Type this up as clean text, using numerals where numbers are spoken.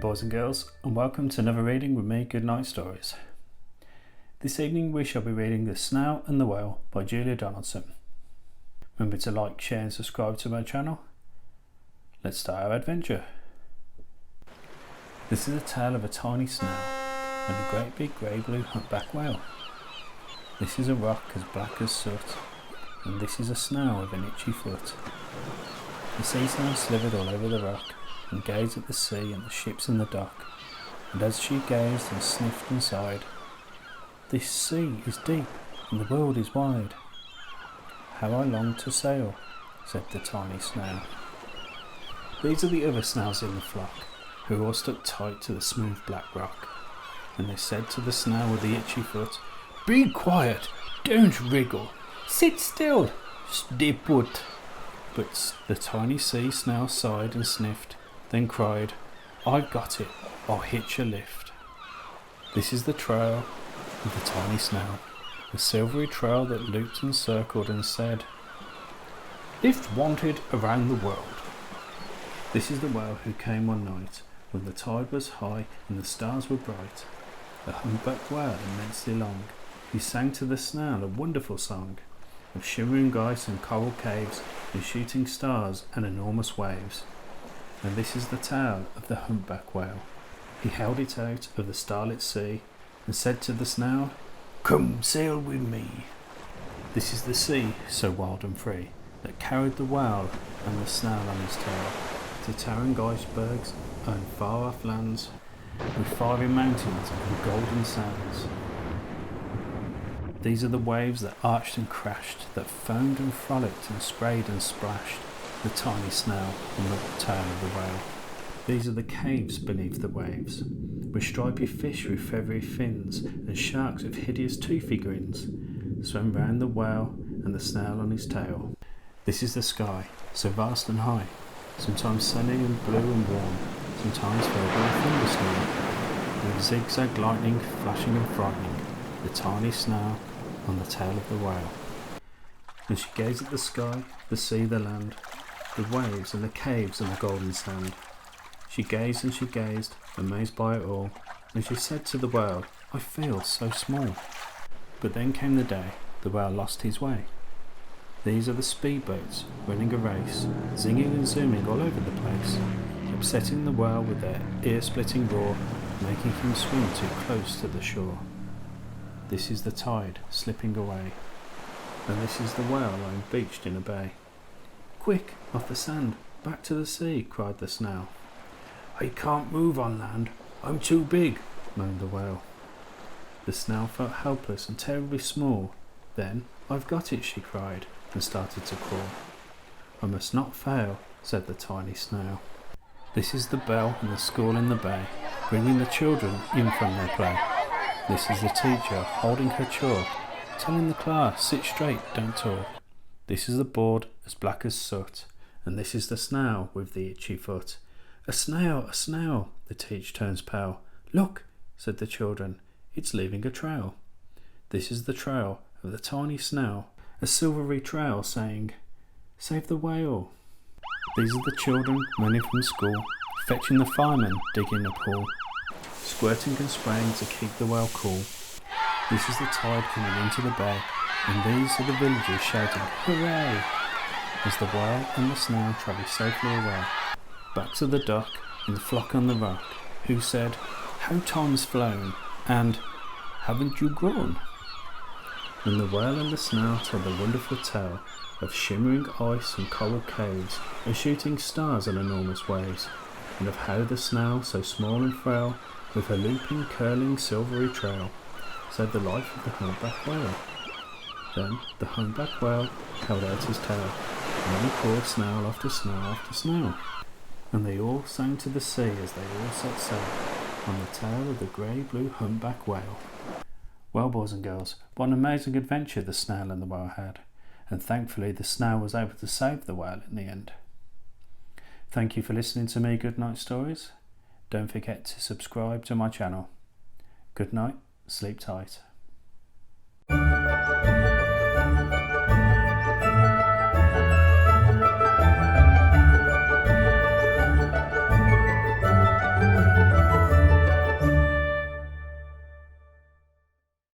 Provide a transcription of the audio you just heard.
evening, boys and girls, and welcome to another reading with me, Goodnight Stories. This evening we shall be reading The Snail and the Whale by Julia Donaldson. Remember to like, share and subscribe to my channel. Let's start our adventure. This is a tale of a tiny snail and a great big grey blue humpback whale. This is a rock as black as soot, and this is a snail with an itchy foot. The sea snail slithered all over the rock and gazed at the sea and the ships in the dock, and as she gazed and sniffed and sighed, "This sea is deep and the world is wide. How I long to sail," said the tiny snail. These are the other snails in the flock, who all stuck tight to the smooth black rock, and they said to the snail with the itchy foot, "Be quiet, don't wriggle, sit still, stay put." But the tiny sea snail sighed and sniffed, then cried, "I've got it, I'll hitch a lift." This is the trail of the tiny snail, a silvery trail that looped and circled and said, "Lift wanted around the world." This is the whale who came one night when the tide was high and the stars were bright, a humpback whale immensely long, who sang to the snail a wonderful song of shimmering ice and coral caves and shooting stars and enormous waves. And this is the tale of the humpback whale. He held it out of the starlit sea and said to the snail, "Come sail with me." This is the sea, so wild and free, that carried the whale and the snail on his tail to towering icebergs and far off lands with fiery mountains and golden sands. These are the waves that arched and crashed, that foamed and frolicked and sprayed and splashed the tiny snail on the tail of the whale. These are the caves beneath the waves, where stripy fish with feathery fins and sharks with hideous toothy grins swam round the whale and the snail on his tail. This is the sky, so vast and high, sometimes sunny and blue and warm, sometimes filled with a thunderstorm, with zigzag lightning flashing and frightening the tiny snail on the tail of the whale. And she gazed at the sky, the sea, the land, the waves and the caves and the golden sand. She gazed and she gazed, amazed by it all, and she said to the whale, "I feel so small." But then came the day the whale lost his way. These are the speedboats running a race, zinging and zooming all over the place, upsetting the whale with their ear-splitting roar, making him swim too close to the shore. This is the tide slipping away, and this is the whale lying beached in a bay. "Quick, off the sand, back to the sea," cried the snail. "I can't move on land, I'm too big," moaned the whale. The snail felt helpless and terribly small. Then, "I've got it," she cried, and started to crawl. "I must not fail," said the tiny snail. This is the bell in the school in the bay, bringing the children in from their play. This is the teacher holding her chalk, telling the class, "Sit straight, don't talk." This is the board as black as soot, and this is the snail with the itchy foot. A snail, a snail!" The teacher turns pale. "Look," said the children, "it's leaving a trail." This is the trail of the tiny snail, a silvery trail saying, "Save the whale." These are the children running from school, fetching the firemen digging a pool, squirting and spraying to keep the whale cool. This is the tide coming into the bay, and these are the villagers shouting, "Hooray!" as the whale and the snail travel safely away, back to the dock and the flock on the rock, who said, "How time's flown," and "Haven't you grown?" Then the whale and the snail told the wonderful tale of shimmering ice and coral caves, of shooting stars and enormous waves, and of how the snail, so small and frail, with her looping, curling, silvery trail, saved the life of the humpback whale. Then the humpback whale held out his tail, and then called snail after snail after snail, and they all sang to the sea as they all set sail on the tail of the grey-blue humpback whale. Well, boys and girls, what an amazing adventure the snail and the whale had, and thankfully the snail was able to save the whale in the end. Thank you for listening to me, Goodnight Stories. Don't forget to subscribe to my channel. Good night, sleep tight.